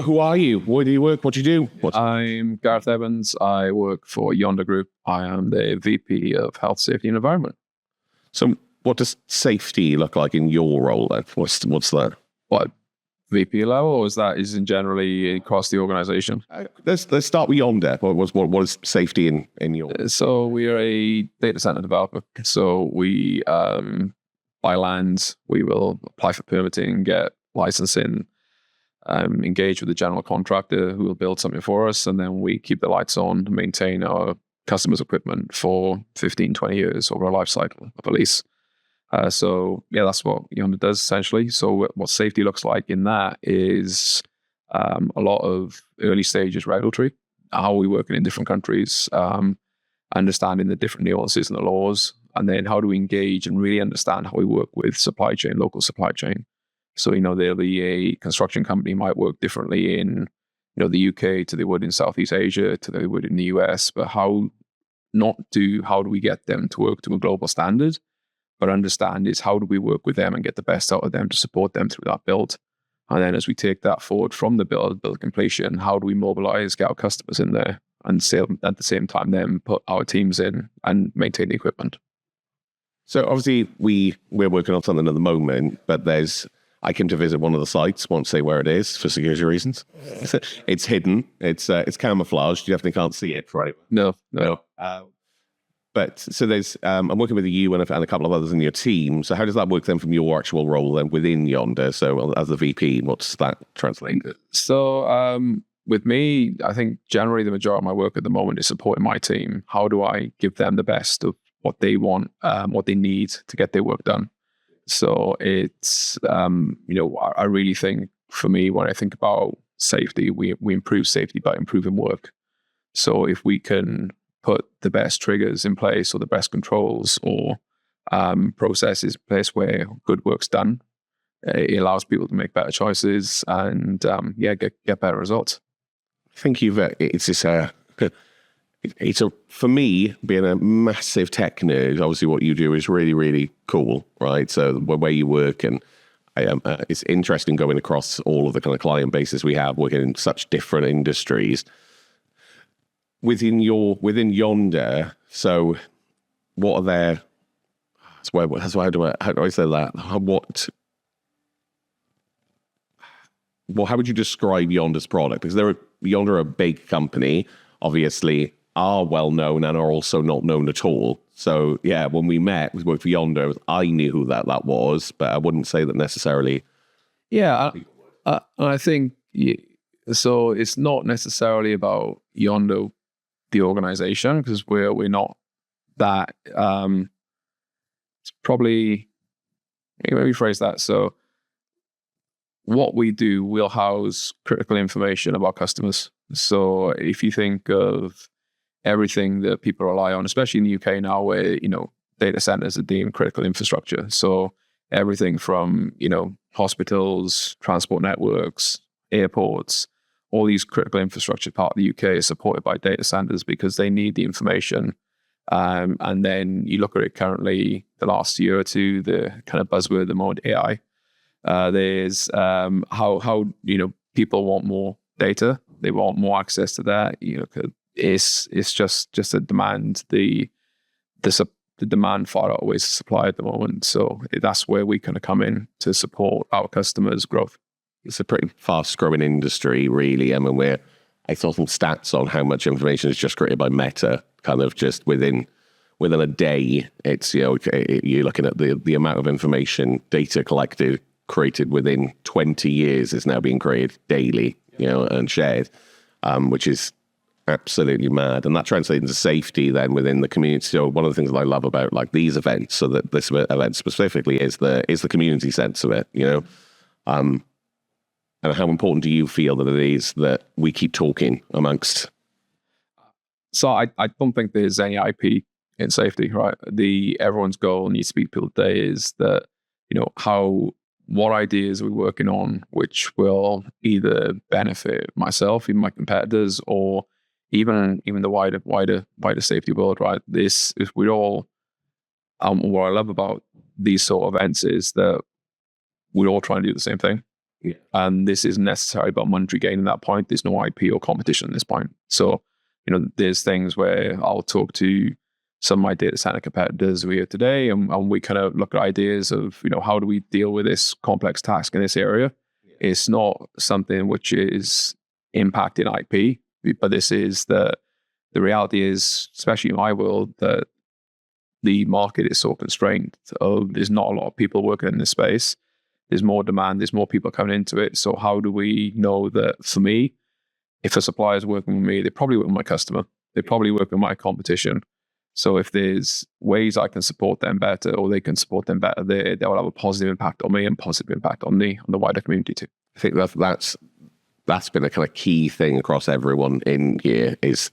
who are you? Where do you work? What do you do? I'm Gareth Evans. I work for Yondr Group. I am the VP of Health, Safety and Environment. So what does safety look like in your role then? What's that? What, VP level, or is in generally across the organization? Let's start with Yondr. What is safety in your? So we are a data center developer. So we buy land, we will apply for permitting, get licensing, engage with the general contractor who will build something for us, and then we keep the lights on to maintain our customers' equipment for 15, 20 years over a life cycle of a lease. So yeah, that's what Yondr does essentially. So what safety looks like in that is a lot of early stages regulatory, how we work in different countries, understanding the different nuances in the laws, and then how do we engage and really understand how we work with supply chain, local supply chain. So, there'll be a construction company might work differently in, the UK to they would in Southeast Asia to they would in the US, but how do we get them to work to a global standard, but understand is how do we work with them and get the best out of them to support them through that build. And then as we take that forward from the build completion, how do we mobilize, get our customers in there and at the same time then put our teams in and maintain the equipment. So obviously we're working on something at the moment, but I came to visit one of the sites, won't say where it is for security reasons. It's hidden. It's camouflaged. You definitely can't see it, right? No. But so I'm working with you and a couple of others in your team. So how does that work then from your actual role then within Yondr? So as the VP, what's that translate? So with me, I think generally the majority of my work at the moment is supporting my team. How do I give them the best of what they want, what they need to get their work done? So it's, I really think for me, when I think about safety, we improve safety by improving work. So if we can put the best triggers in place or the best controls or processes in place where good work's done, it allows people to make better choices and get better results. I think for me, being a massive tech nerd, obviously what you do is really, really cool, right? So the way you work, and it's interesting going across all of the kind of client bases we have, working in such different industries. Within Yondr, so what are their? How do I say that? How would you describe Yondr's product? Because Yondr are a big company, obviously are well known and are also not known at all. So yeah, when we met, we worked for Yondr. I knew who that was, but I wouldn't say that necessarily. Yeah, I think so. It's not necessarily about Yondr, the organization, because we're not that. It's probably, let me rephrase that. So what we do, we'll house critical information about customers. So if you think of everything that people rely on, especially in the UK now, where data centers are deemed critical infrastructure. So everything from hospitals, transport networks, airports, all these critical infrastructure part of the UK is supported by data centers because they need the information. And then you look at it currently, the last year or two, the kind of buzzword at the moment, AI. There's how people want more data, they want more access to that. It's just a demand. The demand far outweighs the supply at the moment. So that's where we kind of come in to support our customers' growth. It's a pretty fast-growing industry, really. I mean, I saw some stats on how much information is just created by Meta, kind of just within a day. It's you're looking at the amount of information, data created within 20 years is now being created daily, and shared, which is absolutely mad. And that translates into safety then within the community. So one of the things that I love about like these events, so that this event specifically is the community sense of it, and how important do you feel that it is that we keep talking amongst? So I don't think there's any IP in safety, right? Everyone's goal needs to be people today is that, what ideas are we working on, which will either benefit myself, even my competitors, or even the wider safety world, right? This is we're all. What I love about these sort of events is that we're all trying to do the same thing. Yeah. And this isn't necessarily about monetary gain at that point. There's no IP or competition at this point. So, there's things where I'll talk to some of my data center competitors we have today, and we kind of look at ideas of, how do we deal with this complex task in this area? Yeah. It's not something which is impacting IP, but this is the reality is, especially in my world, that the market is so constrained. There's not a lot of people working in this space. There's more demand. There's more people coming into it. So how do we know that, for me, if a supplier is working with me, they probably work with my customer. They probably work with my competition. So if there's ways I can support them better, or they can support them better, they will have a positive impact on me and positive impact on the wider community too. I think that's been a kind of key thing across everyone in here. Is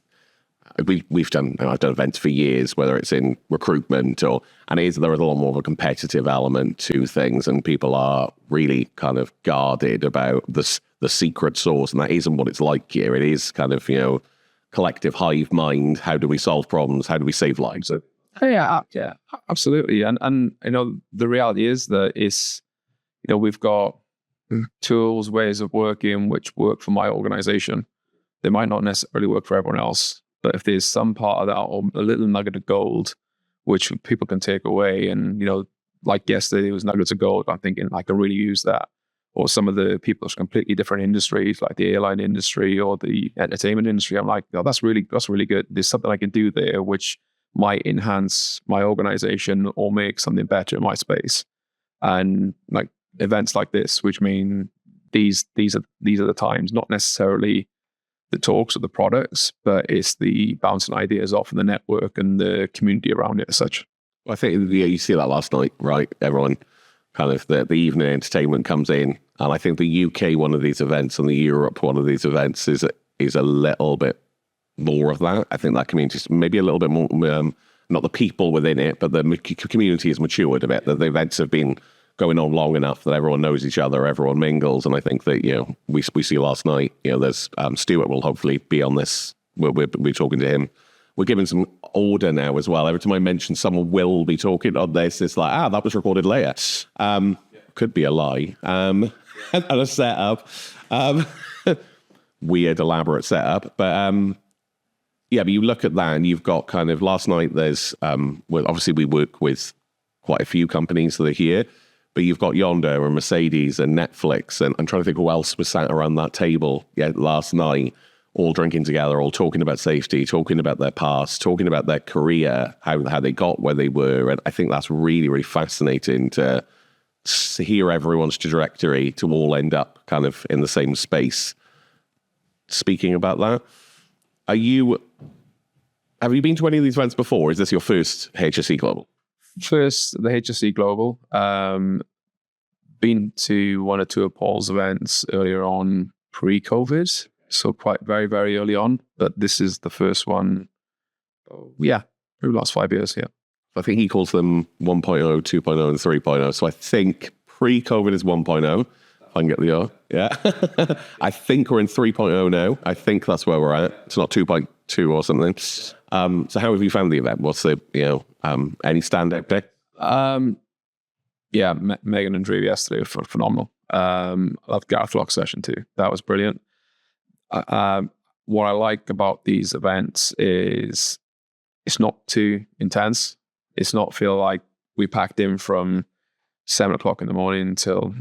I've done events for years, whether it's in recruitment there is a lot more of a competitive element to things, and people are really kind of guarded about the secret sauce, and that isn't what it's like here. It is kind of, collective hive mind. How do we solve problems? How do we save lives? Yeah, absolutely. And the reality is that we've got tools, ways of working which work for my organization. They might not necessarily work for everyone else. But if there's some part of that, or a little nugget of gold, which people can take away, and, like yesterday, there was nuggets of gold, I'm thinking I can really use that. Or some of the people from completely different industries, like the airline industry or the entertainment industry, I'm like, oh, that's really good. There's something I can do there which might enhance my organization or make something better in my space. And like events like this, which mean these are the times, not necessarily the talks of the products, but it's the bouncing ideas off of the network and the community around it as such. Well, I think you see that last night, right? Everyone kind of the evening entertainment comes in, and I think the UK one of these events and the Europe one of these events is a little bit more of that. I think that community is maybe a little bit more, not the people within it, but the community has matured a bit. That the events have been going on long enough that everyone knows each other, everyone mingles, and I think that we see last night. There's Stuart will hopefully be on this. We're talking to him. We're giving some order now as well. Every time I mention someone will be talking on this, it's like that was recorded later. Could be a lie. And a setup, weird elaborate setup, but but you look at that and you've got kind of last night. There's obviously we work with quite a few companies that are here. But you've got Yondr and Mercedes and Netflix, and I'm trying to think who else was sat around that table last night, all drinking together, all talking about safety, talking about their past, talking about their career, how they got where they were. And I think that's really, really fascinating to hear everyone's trajectory to all end up kind of in the same space. Speaking about that, have you been to any of these events before? Is this your first HSE Global? First, the HSE Global. Been to one or two of Paul's events earlier on pre-COVID, so quite very, very early on. But this is the first one, through the last 5 years, yeah. I think he calls them 1.0, 2.0, and 3.0. So I think pre-COVID is 1.0. If I can get the yeah. I think we're in 3.0 now. I think that's where we're at. It's not 2.2 or something. So how have you found the event? What's the, any standout pick? Megan and Drew yesterday were phenomenal. I loved Gareth Lock's session too. That was brilliant. What I like about these events is it's not too intense. It's not feel like we packed in from 7 o'clock in the morning until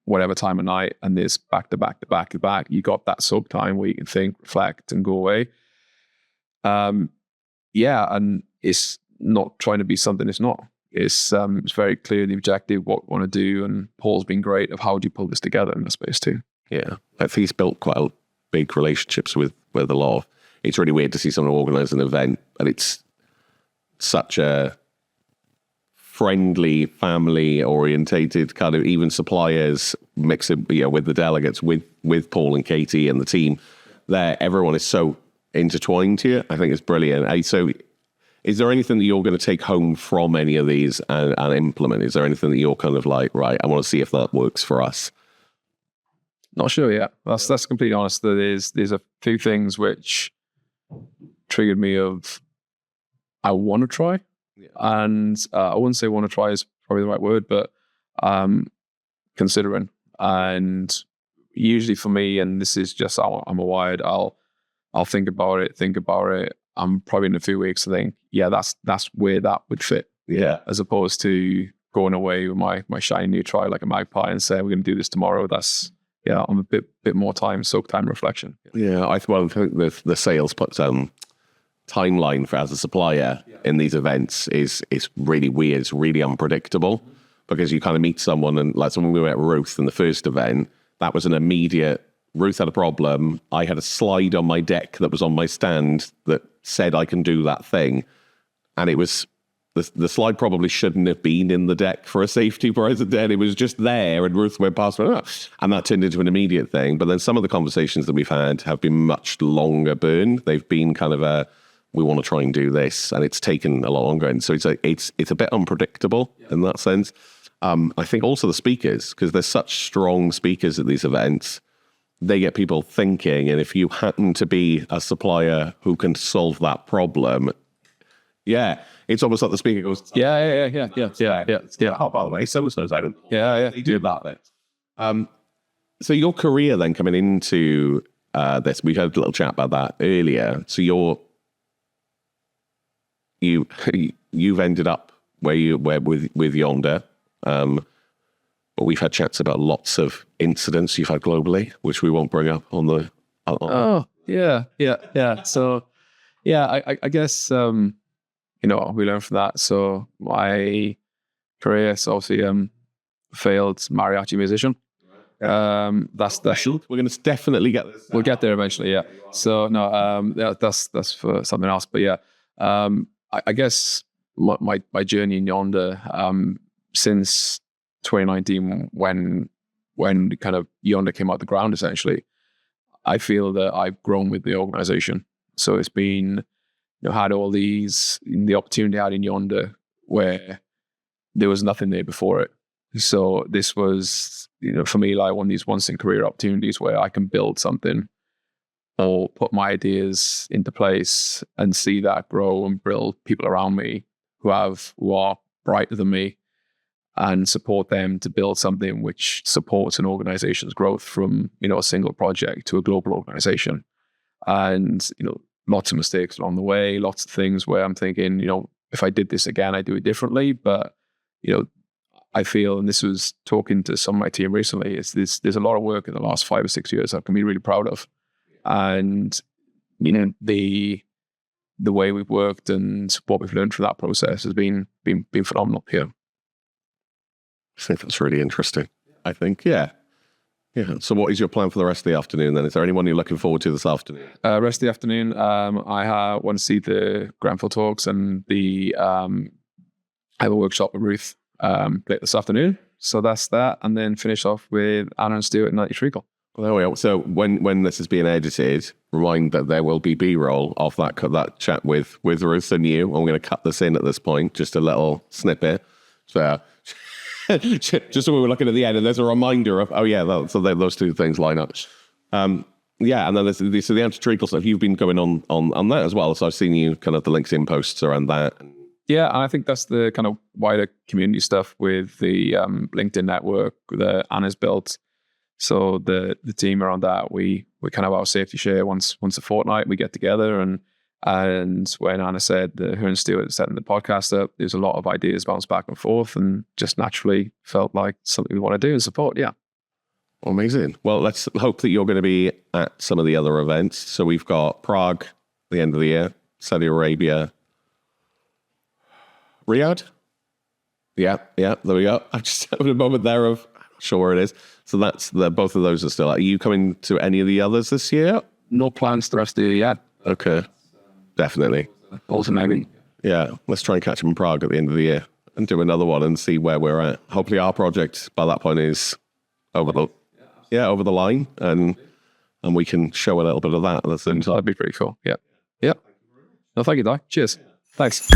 whatever time of night, and there's back to back to back to back. You got that sub time where you can think, reflect, and go away. And it's not trying to be something it's not. It's very clear the objective, what we want to do, and Paul's been great of how do you pull this together in the space too. Yeah, I think he's built quite big relationships with a lot of. It's really weird to see someone organise an event, and it's such a friendly, family-orientated kind of, even suppliers mixing with the delegates, with Paul and Katie and the team. There, everyone is so intertwined here. I think it's brilliant. So, is there anything that you're going to take home from any of these and implement? Is there anything that you're kind of like, right, I want to see if that works for us? Not sure yet. That's completely honest. There's a few things which triggered me of I want to try, and I wouldn't say want to try is probably the right word, but considering. And usually for me, and this is just how I'm wired, I'll think about it. I'm probably in a few weeks to think, yeah, that's where that would fit. Yeah. As opposed to going away with my shiny new toy like a magpie and saying we're going to do this tomorrow. I'm a bit more soak time reflection. Yeah, I think the sales timeline for as a supplier in these events is really weird. It's really unpredictable because you kind of meet someone, and like when we were at Ruth in the first event, that was an immediate. Ruth had a problem. I had a slide on my deck that was on my stand that said I can do that thing, and it was. The slide probably shouldn't have been in the deck for a safety prize. It was just there, and Ruth went past, and that turned into an immediate thing. But then some of the conversations that we've had have been much longer burn. They've been kind of we want to try and do this, and it's taken a lot longer. And so it's a bit unpredictable in that sense. I think also the speakers, because there's such strong speakers at these events, they get people thinking. And if you happen to be a supplier who can solve that problem, it's almost like the speaker goes, Yeah. Oh, by the way, so-and-so's out. Yeah. They do that bit. So your career then coming into this, we had a little chat about that earlier. So you've ended up where with Yondr, but we've had chats about lots of incidents you've had globally, which we won't bring up on the. So I guess. We learned from that. So my career is obviously failed mariachi musician. That's the. We're going to definitely get this. We'll get there eventually. Yeah. So no, that's for something else. But yeah, I guess my journey in Yondr since 2019 when kind of Yondr came out the ground, essentially, I feel that I've grown with the organization. So it's been. Had all the opportunity I had in Yondr where there was nothing there before it. So this was, for me, like one of these once in career opportunities where I can build something or put my ideas into place and see that grow and build people around me who are brighter than me and support them to build something which supports an organization's growth from, a single project to a global organization. And, lots of mistakes along the way, lots of things where I'm thinking, if I did this again, I'd do it differently. But, I feel, and this was talking to some of my team recently, there's a lot of work in the last 5 or 6 years I can be really proud of. And, the way we've worked and what we've learned from that process has been phenomenal here. I think that's really interesting. I think, yeah. So what is your plan for the rest of the afternoon then? Is there anyone you're looking forward to this afternoon? Rest of the afternoon, I want to see the Grenfell talks and I have a workshop with Ruth later this afternoon. So that's that. And then finish off with Anna and Stuart and 90 Treacle. Well, there we are. So when this is being edited, remind that there will be B-roll of that chat with Ruth and you. I'm going to cut this in at this point, just a little snippet. So just so we were looking at the end, and there's a reminder of, those two things line up. And then there's the anti-treacle stuff. You've been going on that as well. So I've seen you kind of the LinkedIn posts around that. Yeah, and I think that's the kind of wider community stuff with the LinkedIn network that Anna's built. So the team around that, we kind of have our safety share once a fortnight. We get together and when Anna said that her and Stuart are setting the podcast up, there's a lot of ideas bounced back and forth and just naturally felt like something we want to do and support. Yeah. Amazing. Well, let's hope that you're going to be at some of the other events. So we've got Prague at the end of the year, Saudi Arabia, Riyadh. Yeah, there we go. I'm just having a moment there of, I'm not sure where it is. So both of those are still. Are you coming to any of the others this year? No plans the rest of the year yet. Okay. Definitely. Also, maybe. Yeah, let's try and catch him in Prague at the end of the year and do another one and see where we're at. Hopefully our project by that point is over the line and we can show a little bit of that. That'd be pretty cool. Yeah. No, thank you, Di. Cheers. Thanks.